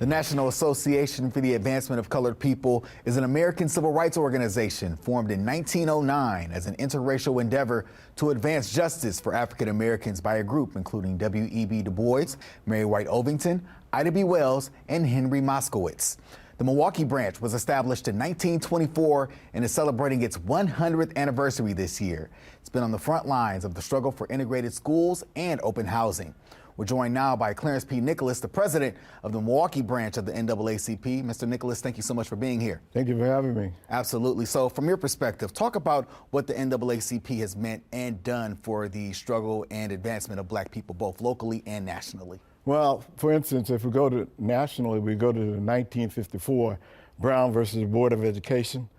The National Association for the Advancement of Colored People is an American civil rights organization formed in 1909 as an interracial endeavor to advance justice for African Americans by a group including W.E.B. Du Bois, Mary White Ovington, Ida B. Wells, and Henry Moskowitz. The Milwaukee branch was established in 1924 and is celebrating its 100th anniversary this year. It's been on the front lines of the struggle for integrated schools and open housing. We're joined now by Clarence P. Nicholas, the president of the Milwaukee branch of the NAACP. Mr. Nicholas, thank you so much for being here. Thank you for having me. Absolutely. So from your perspective, talk about what the NAACP has meant and done for the struggle and advancement of Black people, both locally and nationally. Well, for instance, if we go to nationally, we go to the 1954 Brown versus Board of Education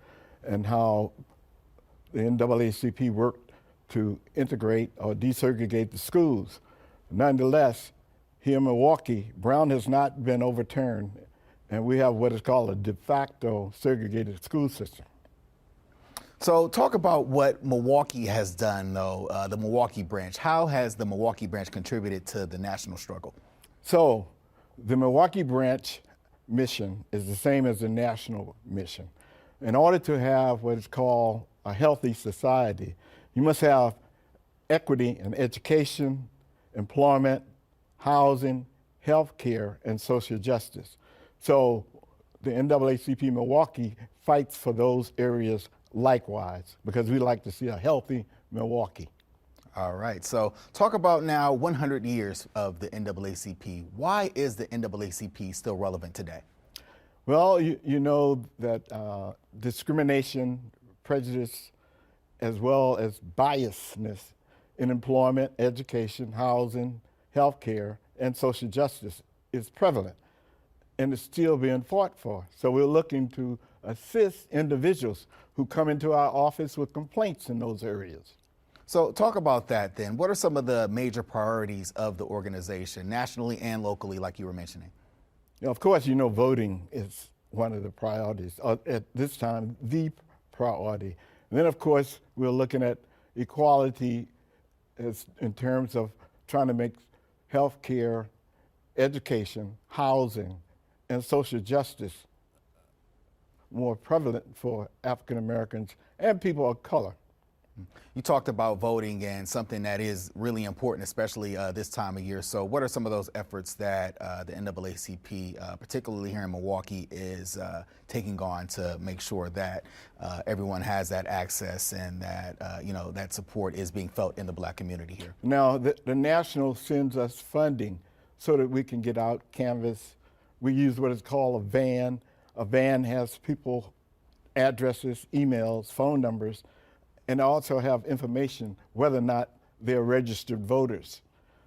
and how the NAACP worked to integrate or desegregate the schools. Nonetheless, here in Milwaukee, Brown has not been overturned, and we have what is called a de facto segregated school system. So talk about what Milwaukee has done, though, the Milwaukee branch. How has the Milwaukee branch contributed to the national struggle? So the Milwaukee branch mission is the same as the national mission. In order to have what is called a healthy society, you must have equity in education, employment, housing, health care, and social justice. So the NAACP Milwaukee fights for those areas likewise, because we like to see a healthy Milwaukee. All right, so talk about now 100 years of the NAACP. Why is the NAACP still relevant today? Well, you know that discrimination, prejudice, as well as biasness in employment, education, housing, healthcare, and social justice is prevalent, and it's still being fought for. So we're looking to assist individuals who come into our office with complaints in those areas. So talk about that then. What are some of the major priorities of the organization, nationally and locally, like you were mentioning? Of course, you know, voting is one of the priorities. At this time, the priority. And then, of course, we're looking at equality as in terms of trying to make health care, education, housing, and social justice more prevalent for African Americans and people of color. You talked about voting and something that is really important, especially this time of year. So what are some of those efforts that the NAACP, particularly here in Milwaukee, is taking on to make sure that everyone has that access and that, that support is being felt in the Black community here? Now, the National sends us funding so that we can get out, canvas. We use what is called a van. A van has people, addresses, emails, phone numbers, and also have information whether or not they're registered voters.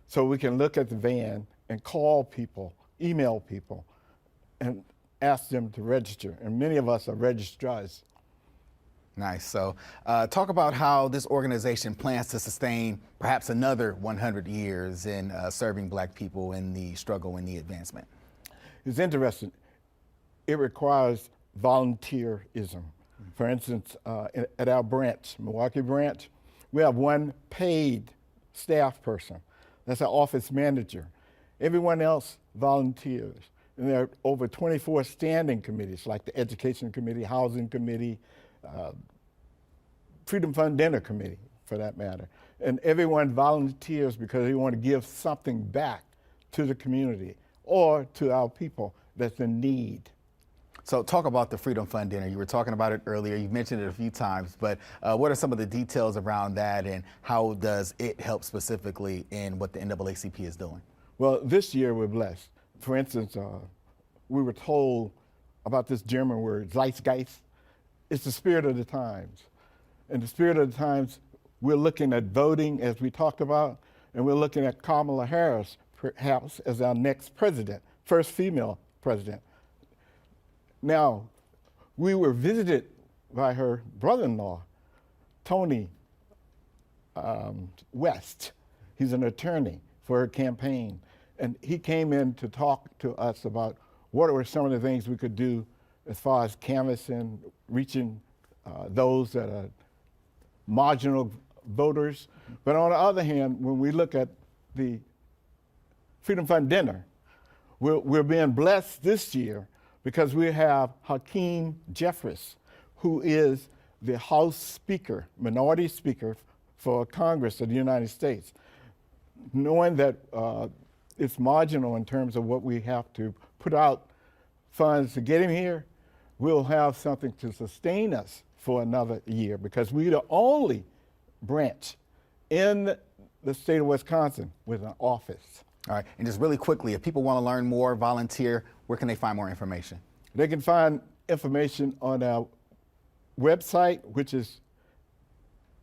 So we can look at the van and call people, email people, and ask them to register. And many of us are registrars. Nice. So talk about how this organization plans to sustain perhaps another 100 years in serving Black people in the struggle and the advancement. It's interesting. It requires volunteerism. For instance, at our branch, Milwaukee branch, we have one paid staff person. That's our office manager. Everyone else volunteers. And there are over 24 standing committees, like the Education Committee, Housing Committee, Freedom Fund Dinner Committee, for that matter. And everyone volunteers because they want to give something back to the community or to our people that's in need. So talk about the Freedom Fund Dinner. You were talking about it earlier. You've mentioned it a few times, but what are some of the details around that and how does it help specifically in what the NAACP is doing? Well, this year we're blessed. For instance, we were told about this German word, Zeitgeist. It's the spirit of the times. In the spirit of the times, we're looking at voting, as we talked about, and we're looking at Kamala Harris, perhaps, as our next president, first female president. Now, we were visited by her brother-in-law, Tony West. He's an attorney for her campaign. And he came in to talk to us about what were some of the things we could do as far as canvassing, reaching those that are marginal voters. But on the other hand, when we look at the Freedom Fund dinner, We're being blessed this year because we have Hakeem Jeffries, who is the House Speaker, Minority Speaker for Congress of the United States. Knowing that it's marginal in terms of what we have to put out funds to get him here, we'll have something to sustain us for another year because we're the only branch in the state of Wisconsin with an office. All right, and just really quickly, if people want to learn more, volunteer, where can they find more information? They can find information on our website, which is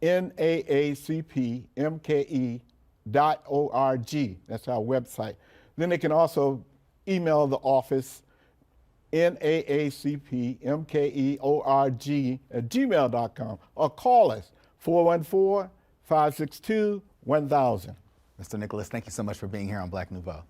NAACPMKE.org. That's our website. Then they can also email the office, NAACPMKEORG@gmail.com, or call us, 414-562-1000. Mr. Nicholas, thank you so much for being here on Black Nouveau.